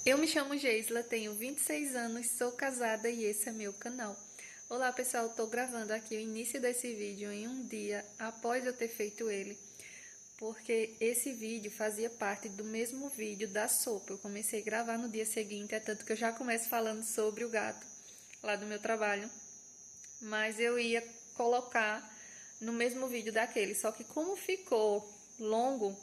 Eu me chamo Geisla, tenho 26 anos, sou casada e esse é meu canal. Olá pessoal, estou gravando aqui o início desse vídeo em um dia após eu ter feito ele, porque esse vídeo fazia parte do mesmo vídeo da sopa. Eu comecei a gravar no dia seguinte, é tanto que eu já começo falando sobre o gato lá do meu trabalho, mas eu ia colocar no mesmo vídeo daquele, só que como ficou longo,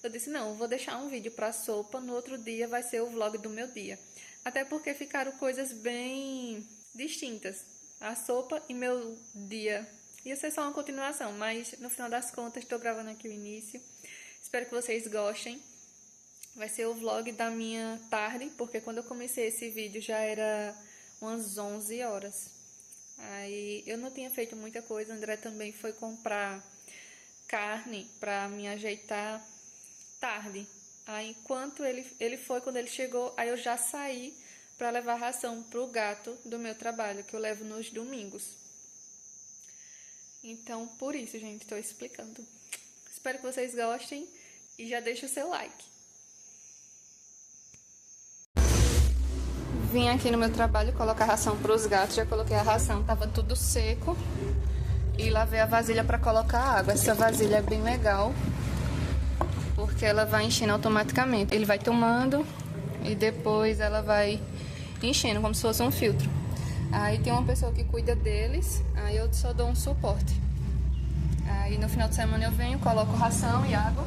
eu disse, não, eu vou deixar um vídeo para sopa, no outro dia vai ser o vlog do meu dia. Até porque ficaram coisas bem distintas. A sopa e meu dia ia ser só uma continuação, mas no final das contas estou gravando aqui o início. Espero que vocês gostem. Vai ser o vlog da minha tarde, porque quando eu comecei esse vídeo já era umas 11 horas. Aí eu não tinha feito muita coisa, o André também foi comprar carne para me ajeitar tarde. Aí enquanto ele foi, quando ele chegou, aí eu já saí para levar ração pro gato do meu trabalho, que eu levo nos domingos. Então, por isso, gente, estou explicando. Espero que vocês gostem e já deixa o seu like. Vim aqui no meu trabalho colocar ração para os gatos, já coloquei a ração, tava tudo seco. E lavei a vasilha para colocar água. Essa vasilha é bem legal, porque ela vai enchendo automaticamente. Ele vai tomando e depois ela vai enchendo, como se fosse um filtro. Aí tem uma pessoa que cuida deles, aí eu só dou um suporte. Aí no final de semana eu venho, coloco ração e água.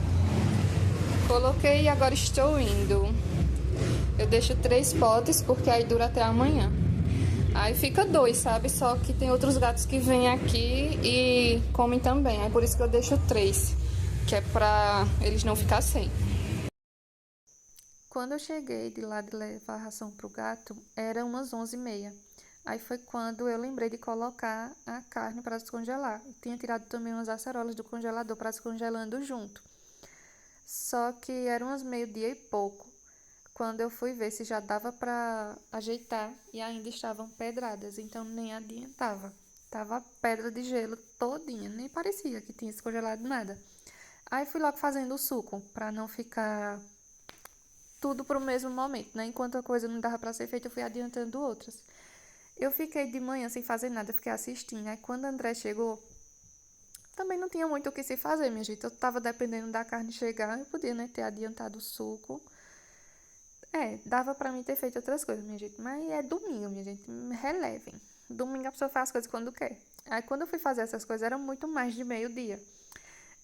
Coloquei e agora estou indo. Eu deixo 3 potes, porque aí dura até amanhã. Aí fica 2, sabe? Só que tem outros gatos que vêm aqui e comem também. Aí por isso que eu deixo 3, que é pra eles não ficar sem. Quando eu cheguei de lá de levar a ração pro gato, era umas 11h30. Aí foi quando eu lembrei de colocar a carne para descongelar. Eu tinha tirado também umas acerolas do congelador para descongelando junto. Só que eram umas meio-dia e pouco, quando eu fui ver se já dava para ajeitar e ainda estavam pedradas, então nem adiantava. Tava pedra de gelo todinha, nem parecia que tinha descongelado nada. Aí fui logo fazendo o suco, para não ficar tudo pro mesmo momento, né? Enquanto a coisa não dava para ser feita, eu fui adiantando outras. Eu fiquei de manhã sem fazer nada, fiquei assistindo. Aí quando o André chegou, também não tinha muito o que se fazer, minha gente. Eu tava dependendo da carne chegar, eu podia, né, ter adiantado o suco. Dava pra mim ter feito outras coisas, minha gente. Mas é domingo, minha gente. Me relevem. Domingo a pessoa faz as coisas quando quer. Aí quando eu fui fazer essas coisas, era muito mais de meio-dia.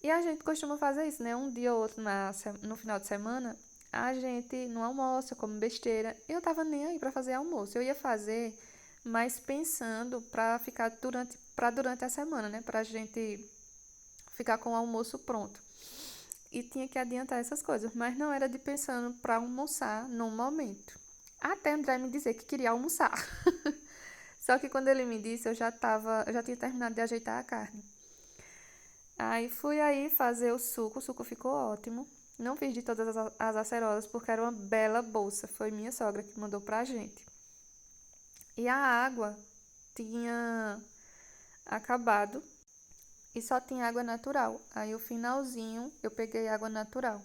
E a gente costuma fazer isso, né? Um dia ou outro no final de semana, a gente não almoça, come besteira. Eu tava nem aí pra fazer almoço. Eu ia fazer, mas pensando pra ficar durante a semana, né? Pra gente ficar com o almoço pronto. E tinha que adiantar essas coisas, mas não era de pensando para almoçar no momento. Até André me dizer que queria almoçar. Só que quando ele me disse, eu já tinha terminado de ajeitar a carne. Aí fui aí fazer o suco ficou ótimo. Não fiz de todas as acerolas porque era uma bela bolsa, foi minha sogra que mandou pra gente. E a água tinha acabado e só tinha água natural. Aí o finalzinho eu peguei água natural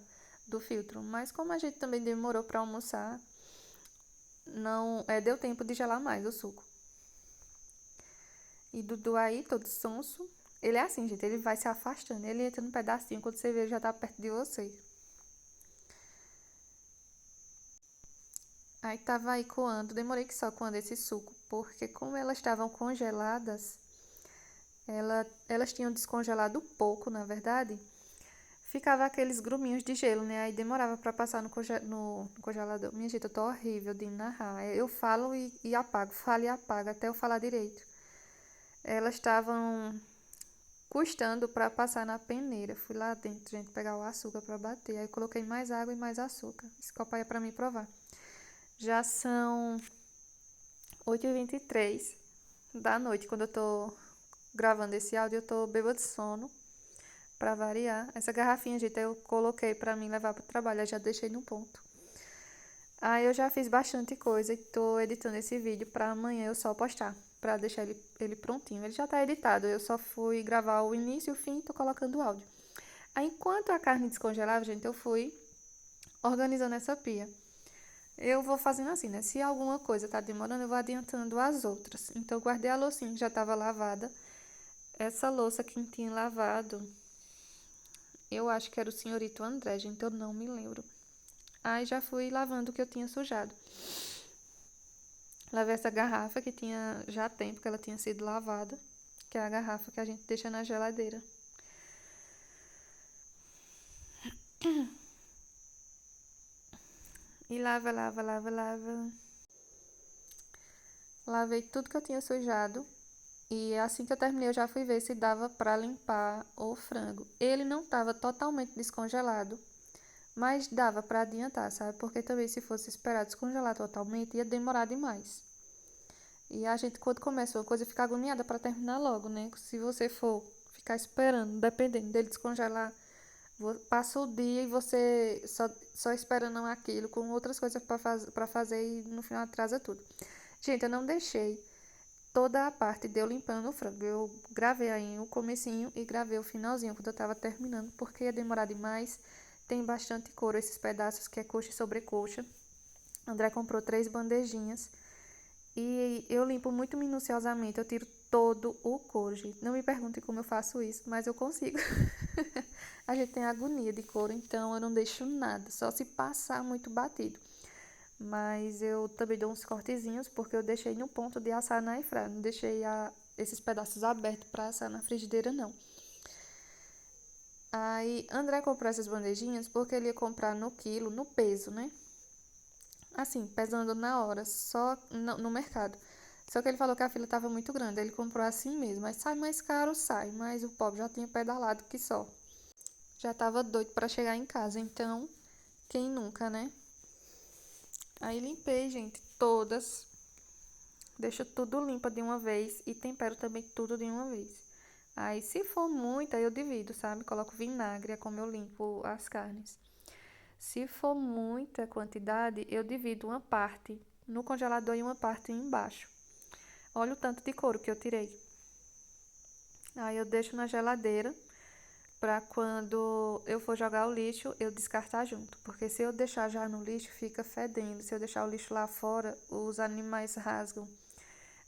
do filtro, mas como a gente também demorou para almoçar, não deu tempo de gelar mais o suco. E Dudu aí, todo sonso, ele é assim, gente, ele vai se afastando, ele entra num pedacinho, quando você vê, ele já tá perto de você. Aí tava aí coando, demorei que só coando esse suco, porque como elas estavam congeladas, elas tinham descongelado pouco, na verdade, ficava aqueles gruminhos de gelo, né? Aí demorava pra passar no congelador. Minha gente, eu tô horrível de narrar. Eu falo e apago, falo e apago, até eu falar direito. Elas estavam custando pra passar na peneira. Fui lá dentro, gente, pegar o açúcar pra bater. Aí coloquei mais água e mais açúcar. Esse copo aí é pra mim provar. Já são 8h23 da noite, quando eu tô gravando esse áudio, eu tô bêbada de sono. Pra variar. Essa garrafinha, gente, eu coloquei pra mim levar pro trabalho, eu já deixei no ponto. Aí eu já fiz bastante coisa e tô editando esse vídeo pra amanhã eu só postar, pra deixar ele prontinho. Ele já tá editado, eu só fui gravar o início e o fim e tô colocando o áudio. Aí enquanto a carne descongelava, gente, eu fui organizando essa pia. Eu vou fazendo assim, né? Se alguma coisa tá demorando, eu vou adiantando as outras. Então, eu guardei a loucinha que já tava lavada. Essa louça que tinha lavado, eu acho que era o senhorito André, gente, eu não me lembro. Aí já fui lavando o que eu tinha sujado. Lavei essa garrafa que tinha já tempo que ela tinha sido lavada, que é a garrafa que a gente deixa na geladeira. E lava, lava, lava, lava. Lavei tudo que eu tinha sujado. E assim que eu terminei, eu já fui ver se dava pra limpar o frango. Ele não estava totalmente descongelado, mas dava pra adiantar, sabe? Porque também se fosse esperar descongelar totalmente, ia demorar demais. E a gente, quando começa uma coisa, fica agoniada pra terminar logo, né? Se você for ficar esperando, dependendo dele descongelar, passa o dia e você só esperando aquilo, com outras coisas pra fazer e no final atrasa tudo. Gente, eu não deixei toda a parte de eu limpando o frango. Eu gravei aí o comecinho e gravei o finalzinho quando eu tava terminando, porque ia demorar demais. Tem bastante couro esses pedaços, que é coxa e sobrecoxa. André comprou 3 bandejinhas e eu limpo muito minuciosamente. Eu tiro todo o couro, gente. Não me pergunte como eu faço isso, mas eu consigo. A gente tem agonia de couro, então eu não deixo nada, só se passar muito batido. Mas eu também dou uns cortezinhos, porque eu deixei no ponto de assar na airfryer. Não deixei esses pedaços abertos para assar na frigideira, não. Aí, André comprou essas bandejinhas porque ele ia comprar no quilo, no peso, né? Assim, pesando na hora, só no mercado. Só que ele falou que a fila estava muito grande. Ele comprou assim mesmo. Mas sai mais caro, sai. Mas o pobre já tinha pedalado que só. Já estava doido para chegar em casa. Então, quem nunca, né? Aí limpei, gente, todas. Deixo tudo limpa de uma vez e tempero também tudo de uma vez. Aí, se for muita, eu divido, sabe? Coloco vinagre, é como eu limpo as carnes. Se for muita quantidade, eu divido uma parte no congelador e uma parte embaixo. Olha o tanto de couro que eu tirei. Aí eu deixo na geladeira para quando eu for jogar o lixo, eu descartar junto. Porque se eu deixar já no lixo, fica fedendo. Se eu deixar o lixo lá fora, os animais rasgam.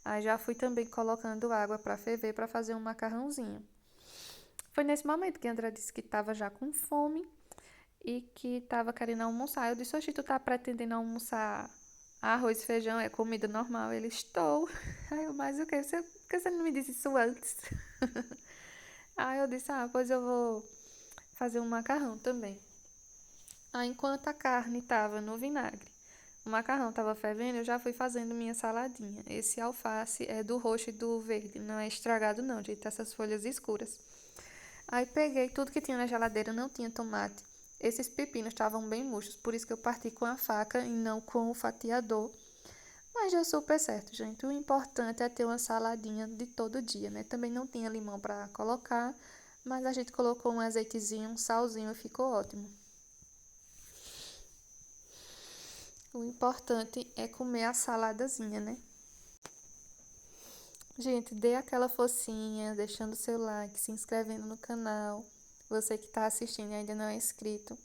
Aí já fui também colocando água para ferver para fazer um macarrãozinho. Foi nesse momento que a André disse que estava já com fome e que estava querendo almoçar. Eu disse: "Oxe, tu tá pretendendo almoçar arroz e feijão? É comida normal?" Ele: "Estou." Aí eu: "Mas o que? Por que você não me disse isso antes?" Aí eu disse: "Ah, pois eu vou fazer um macarrão também." Aí enquanto a carne estava no vinagre, o macarrão estava fervendo, eu já fui fazendo minha saladinha. Esse alface é do roxo e do verde, não é estragado não, gente, essas folhas escuras. Aí peguei tudo que tinha na geladeira, não tinha tomate. Esses pepinos estavam bem murchos, por isso que eu parti com a faca e não com o fatiador. Mas deu super certo, gente. O importante é ter uma saladinha de todo dia, né? Também não tinha limão para colocar, mas a gente colocou um azeitezinho, um salzinho e ficou ótimo. O importante é comer a saladazinha, né? Gente, dê aquela focinha, deixando seu like, se inscrevendo no canal. Você que está assistindo e ainda não é inscrito,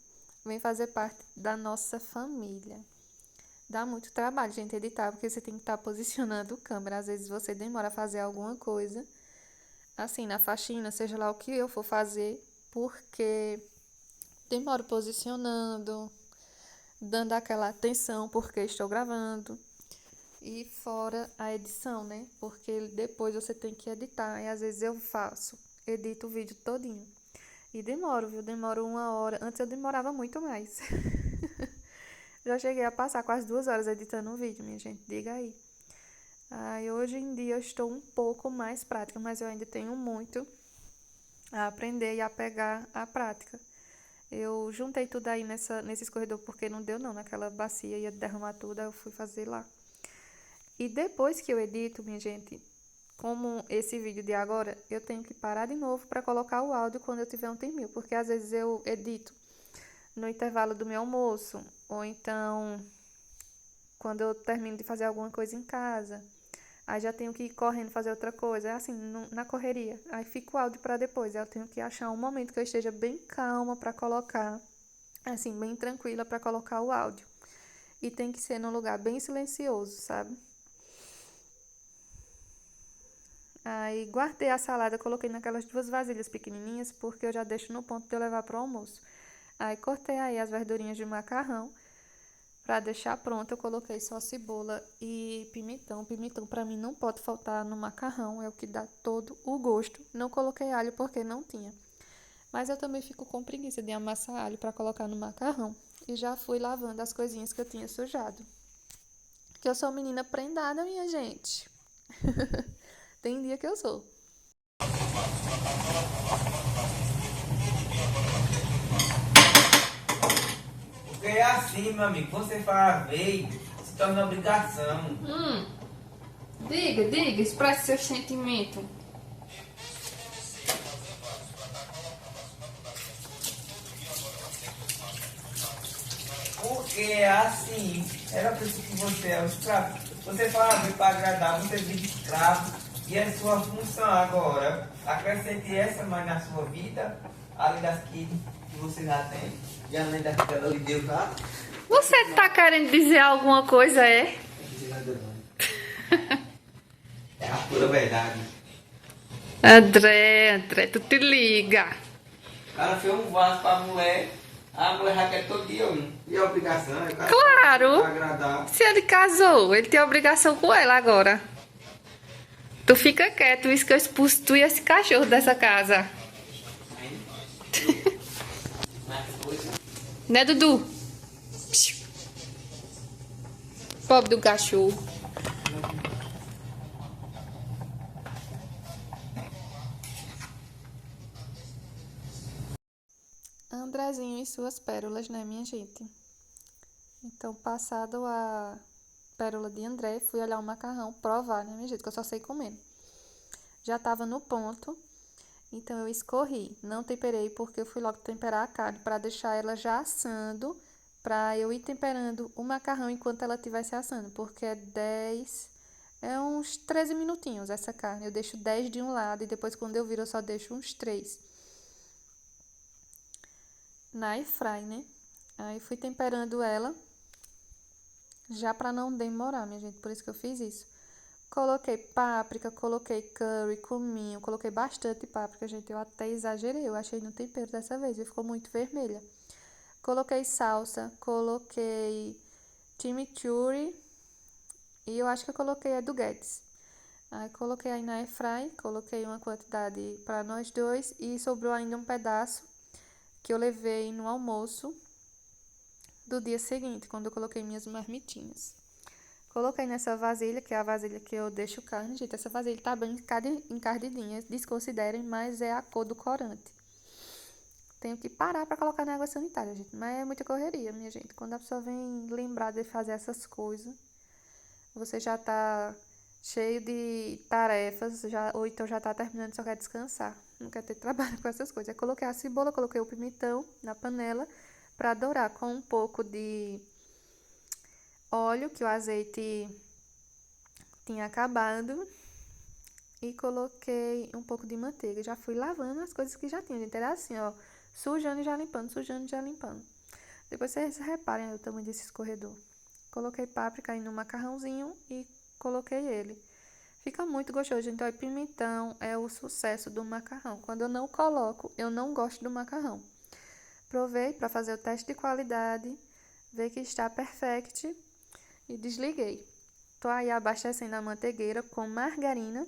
vem fazer parte da nossa família. Dá muito trabalho, gente, editar, porque você tem que estar posicionando a câmera. Às vezes você demora a fazer alguma coisa, assim, na faxina, seja lá o que eu for fazer, porque demoro posicionando, dando aquela atenção, porque estou gravando. E fora a edição, né? Porque depois você tem que editar. E às vezes eu faço, edito o vídeo todinho. E demoro, viu? Demoro 1 hora. Antes eu demorava muito mais. Já cheguei a passar quase 2 horas editando um vídeo, minha gente. Diga aí. Aí hoje em dia eu estou um pouco mais prática, mas eu ainda tenho muito a aprender e a pegar a prática. Eu juntei tudo aí nesse escorredor porque não deu não, naquela bacia ia derramar tudo, aí eu fui fazer lá. E depois que eu edito, minha gente, como esse vídeo de agora, eu tenho que parar de novo para colocar o áudio quando eu tiver um tempinho, porque às vezes eu edito no intervalo do meu almoço, ou então quando eu termino de fazer alguma coisa em casa, aí já tenho que ir correndo fazer outra coisa, é assim, na correria. Aí fica o áudio para depois, aí eu tenho que achar um momento que eu esteja bem calma para colocar, assim, bem tranquila para colocar o áudio. E tem que ser num lugar bem silencioso, sabe? Aí guardei a salada, coloquei naquelas 2 vasilhas pequenininhas, porque eu já deixo no ponto de eu levar para o almoço. Aí cortei aí as verdurinhas de macarrão. Para deixar pronto, eu coloquei só cebola e pimentão. Pimentão para mim não pode faltar no macarrão, é o que dá todo o gosto. Não coloquei alho porque não tinha. Mas eu também fico com preguiça de amassar alho para colocar no macarrão. E já fui lavando as coisinhas que eu tinha sujado. Que eu sou menina prendada, minha gente. Tem dia que eu sou. Porque é assim, meu amigo, você fala vez, se torna obrigação. Diga, expresse seu sentimento. Porque é assim, era por isso que você é um escravo. Você fala vez para agradar, você vive escravo. E é sua função agora. Acrescente essa mais na sua vida, além das que você já tem, e além das que ela lhe deu já. Você tá querendo dizer alguma coisa, é? Não dizer nada não. É a pura verdade. André, tu te liga. O cara fez um vaso pra mulher, a mulher já quer todo dia um. E a obrigação é o cara Claro. agradar. Se ele casou, ele tem obrigação com ela agora. Tu fica quieto, isso que eu expulso tu e esse cachorro dessa casa. Né, Dudu? Pobre do cachorro. Andrezinho e suas pérolas, né, minha gente? Então, passado a pérola de André, fui olhar o macarrão, provar, né, minha gente? Que eu só sei comer. Já tava no ponto, então eu escorri. Não temperei porque eu fui logo temperar a carne para deixar ela já assando, para eu ir temperando o macarrão enquanto ela estivesse assando, porque é uns 13 minutinhos essa carne. Eu deixo 10 de um lado e depois quando eu viro eu só deixo uns 3 na air fry, né? Aí fui temperando ela já para não demorar, minha gente, por isso que eu fiz isso. Coloquei páprica, coloquei curry, cominho, coloquei bastante páprica, gente, eu até exagerei, eu achei no tempero dessa vez, e ficou muito vermelha. Coloquei salsa, coloquei chimichurri e eu acho que eu coloquei a do Guedes. Aí coloquei aí na air fry, coloquei uma quantidade para nós dois e sobrou ainda um pedaço que eu levei no almoço do dia seguinte, quando eu coloquei minhas marmitinhas. Coloquei nessa vasilha, que é a vasilha que eu deixo carne. Gente, essa vasilha tá bem encardidinha, desconsiderem, mas é a cor do corante. Tenho que parar para colocar na água sanitária, gente, mas é muita correria, minha gente. Quando a pessoa vem lembrar de fazer essas coisas, você já tá cheio de tarefas, ou então já tá terminando e só quer descansar. Não quer ter trabalho com essas coisas. Aí coloquei a cebola, coloquei o pimentão na panela para dourar com um pouco de óleo, que o azeite tinha acabado, e coloquei um pouco de manteiga. Já fui lavando as coisas que já tinha, gente. Era assim, ó, sujando e já limpando, sujando e já limpando. Depois vocês reparem o tamanho desse escorredor. Coloquei páprica aí no macarrãozinho e coloquei ele. Fica muito gostoso, gente. Então, pimentão é o sucesso do macarrão. Quando eu não coloco, eu não gosto do macarrão. Provei para fazer o teste de qualidade, ver que está perfect e desliguei. Tô aí abastecendo a manteigueira com margarina,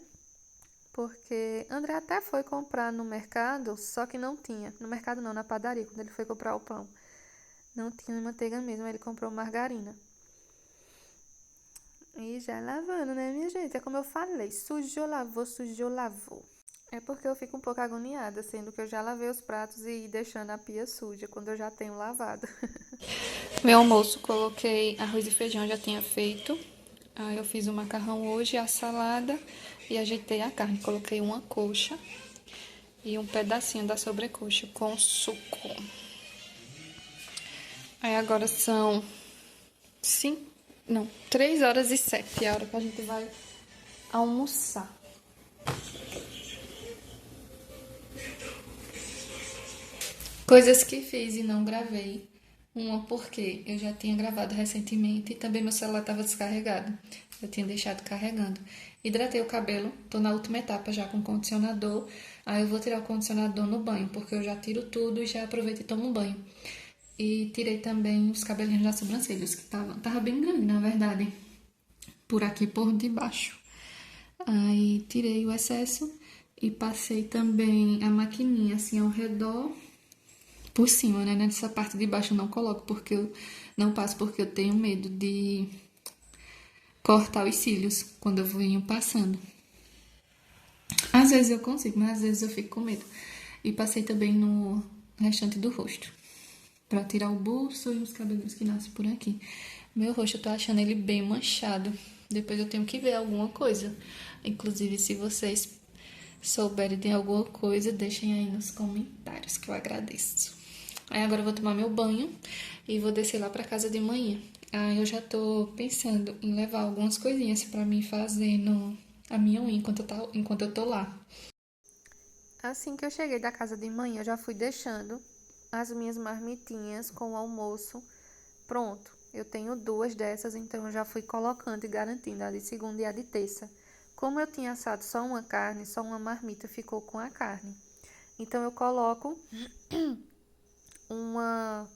porque André até foi comprar no mercado, só que não tinha. No mercado não, na padaria, quando ele foi comprar o pão. Não tinha manteiga mesmo, ele comprou margarina. E já lavando, né, minha gente? É como eu falei, sujou, lavou, sujou, lavou. É porque eu fico um pouco agoniada, sendo que eu já lavei os pratos e deixando a pia suja, quando eu já tenho lavado. Meu almoço, coloquei arroz e feijão, já tinha feito. Aí eu fiz o macarrão hoje, a salada e ajeitei a carne. Coloquei uma coxa e um pedacinho da sobrecoxa com suco. Aí agora são 3h07, é a hora que a gente vai almoçar. Coisas que fiz e não gravei. Uma porque eu já tinha gravado recentemente e também meu celular estava descarregado. Eu tinha deixado carregando. Hidratei o cabelo, tô na última etapa já com condicionador. Aí eu vou tirar o condicionador no banho, porque eu já tiro tudo e já aproveito e tomo um banho. E tirei também os cabelinhos das sobrancelhas, que tava bem grande, na verdade, por aqui por debaixo. Aí tirei o excesso e passei também a maquininha assim ao redor, por cima, né? Nessa parte de baixo eu não coloco, porque eu não passo, porque eu tenho medo de cortar os cílios quando eu venho passando. Às vezes eu consigo, mas às vezes eu fico com medo. E passei também no restante do rosto, pra tirar o buço e os cabelos que nascem por aqui. Meu rosto, eu tô achando ele bem manchado. Depois eu tenho que ver alguma coisa. Inclusive, se vocês souberem de alguma coisa, deixem aí nos comentários, que eu agradeço. Aí agora eu vou tomar meu banho e vou descer lá pra casa de manhã. Aí eu já tô pensando em levar algumas coisinhas pra mim fazendo a minha unha enquanto eu tô lá. Assim que eu cheguei da casa de manhã, eu já fui deixando as minhas marmitinhas com o almoço pronto. Eu tenho duas dessas, então eu já fui colocando e garantindo a de segunda e a de terça. Como eu tinha assado só uma carne, só uma marmita ficou com a carne. Então eu coloco uma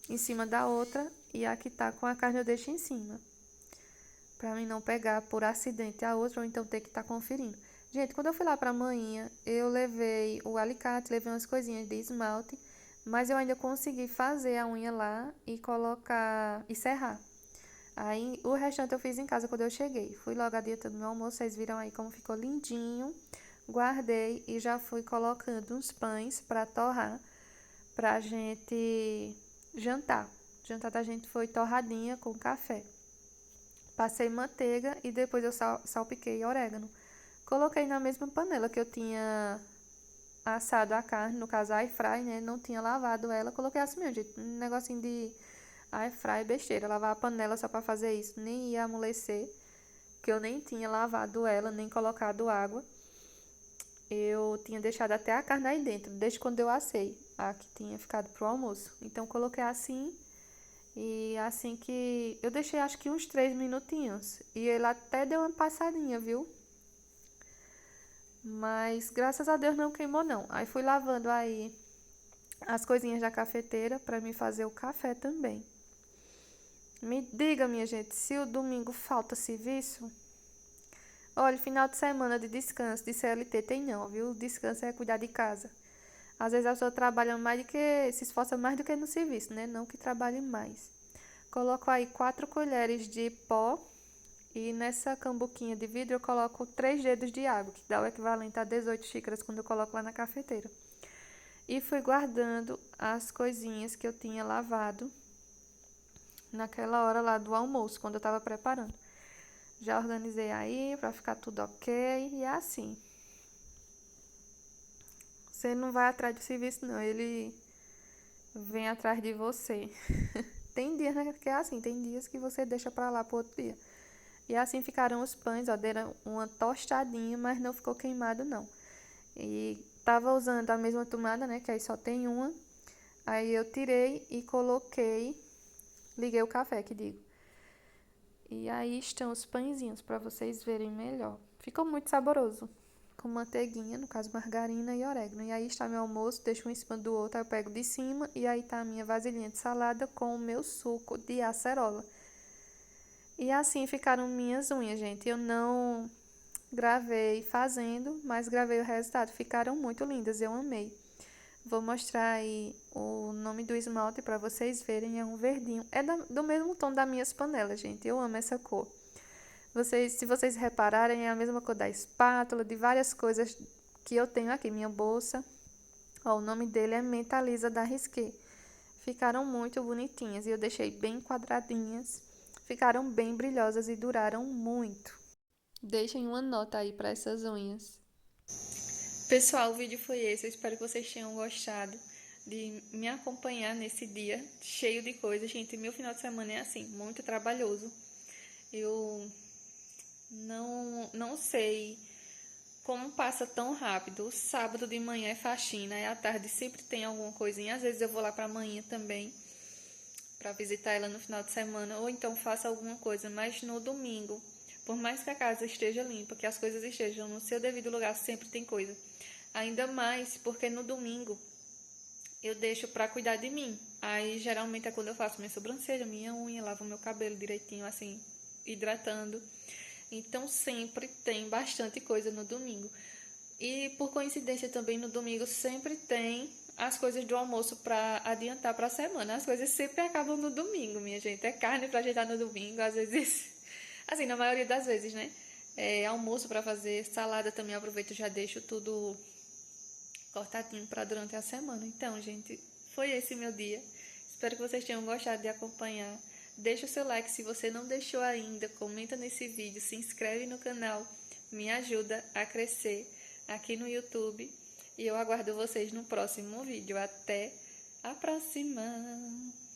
em cima da outra e a que tá com a carne eu deixo em cima, pra mim não pegar por acidente a outra ou então ter que estar conferindo. Gente, quando eu fui lá pra manhã, eu levei o alicate, levei umas coisinhas de esmalte, mas eu ainda consegui fazer a unha lá e colocar e serrar. Aí o restante eu fiz em casa quando eu cheguei. Fui logo adiantando meu almoço, vocês viram aí como ficou lindinho. Guardei e já fui colocando uns pães pra torrar pra gente jantar. O jantar da gente foi torradinha com café. Passei manteiga e depois eu salpiquei orégano. Coloquei na mesma panela que eu tinha assado a carne, no caso a air fry, né? Não tinha lavado ela, coloquei assim mesmo, gente, um negocinho de air fry besteira, lavar a panela só pra fazer isso, nem ia amolecer, que eu nem tinha lavado ela, nem colocado água. Eu tinha deixado até a carne aí dentro, desde quando eu assei, a que tinha ficado pro almoço. Então coloquei assim e assim que eu deixei acho que uns 3 minutinhos e ele até deu uma passadinha, viu? Mas graças a Deus não queimou não. Aí fui lavando aí as coisinhas da cafeteira para me fazer o café também. Me diga, minha gente, se o domingo falta serviço? Olha, final de semana de descanso de CLT tem não, viu? O descanso é cuidar de casa. Às vezes a pessoa trabalha mais do que, se esforça mais do que no serviço, né? Não que trabalhe mais. Coloco aí 4 colheres de pó e nessa cambuquinha de vidro eu coloco 3 dedos de água, que dá o equivalente a 18 xícaras quando eu coloco lá na cafeteira. E fui guardando as coisinhas que eu tinha lavado naquela hora lá do almoço, quando eu tava preparando. Já organizei aí pra ficar tudo ok e é assim. Você não vai atrás do serviço não, ele vem atrás de você. Tem dias, né, que é assim, tem dias que você deixa pra lá pro outro dia. E assim ficaram os pães, ó, deram uma tostadinha, mas não ficou queimado não. E tava usando a mesma tomada, né, que aí só tem uma. Aí eu tirei e coloquei, liguei o café, que digo. E aí estão os pãezinhos para vocês verem melhor. Ficou muito saboroso, com manteiguinha, no caso margarina e orégano. E aí está meu almoço, deixo um em cima do outro, aí eu pego de cima e aí tá a minha vasilhinha de salada com o meu suco de acerola. E assim ficaram minhas unhas, gente. Eu não gravei fazendo, mas gravei o resultado. Ficaram muito lindas, eu amei. Vou mostrar aí o nome do esmalte para vocês verem, é um verdinho. É do mesmo tom das minhas panelas, gente. Eu amo essa cor. Se vocês repararem, é a mesma cor da espátula, de várias coisas que eu tenho aqui. Minha bolsa, ó, o nome dele é Mentaliza da Risqué. Ficaram muito bonitinhas e eu deixei bem quadradinhas. Ficaram bem brilhosas e duraram muito. Deixem uma nota aí para essas unhas. Pessoal, o vídeo foi esse. Eu espero que vocês tenham gostado de me acompanhar nesse dia cheio de coisas. Gente, meu final de semana é assim, muito trabalhoso. Eu não sei como passa tão rápido. O sábado de manhã é faxina, e à tarde sempre tem alguma coisinha. Às vezes eu vou lá pra manhã também. para visitar ela no final de semana, ou então faça alguma coisa, mas no domingo, por mais que a casa esteja limpa, que as coisas estejam no seu devido lugar, sempre tem coisa. Ainda mais porque no domingo eu deixo para cuidar de mim. Aí geralmente é quando eu faço minha sobrancelha, minha unha, lavo meu cabelo direitinho, assim, hidratando. Então sempre tem bastante coisa no domingo. E por coincidência também no domingo sempre tem as coisas do almoço para adiantar para a semana. As coisas sempre acabam no domingo, minha gente. É carne para ajeitar no domingo, às vezes, assim, na maioria das vezes, né? É almoço para fazer, salada também aproveito e já deixo tudo cortadinho para durante a semana. Então, gente, foi esse meu dia. Espero que vocês tenham gostado de acompanhar. Deixa o seu like se você não deixou ainda, comenta nesse vídeo, se inscreve no canal, me ajuda a crescer aqui no YouTube. E eu aguardo vocês no próximo vídeo. Até a próxima!